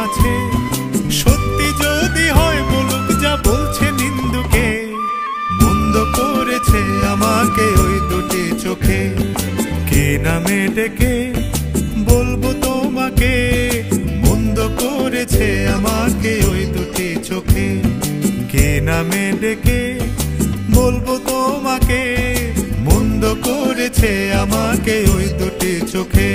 আছে। সত্যি যদি হয় বলুক যা বলছে নিন্দুকে, মন্দ করেছে আমাকে ওই দুটি চোখে। কে নামে ডেকে বলবো তোমাকে, মন্দ করেছে আমাকে ওই দুটি চোখে। কে নামে ডেকে বলবো তোমাকে, মন্দ করেছে আমাকে ওই দুটি চোখে।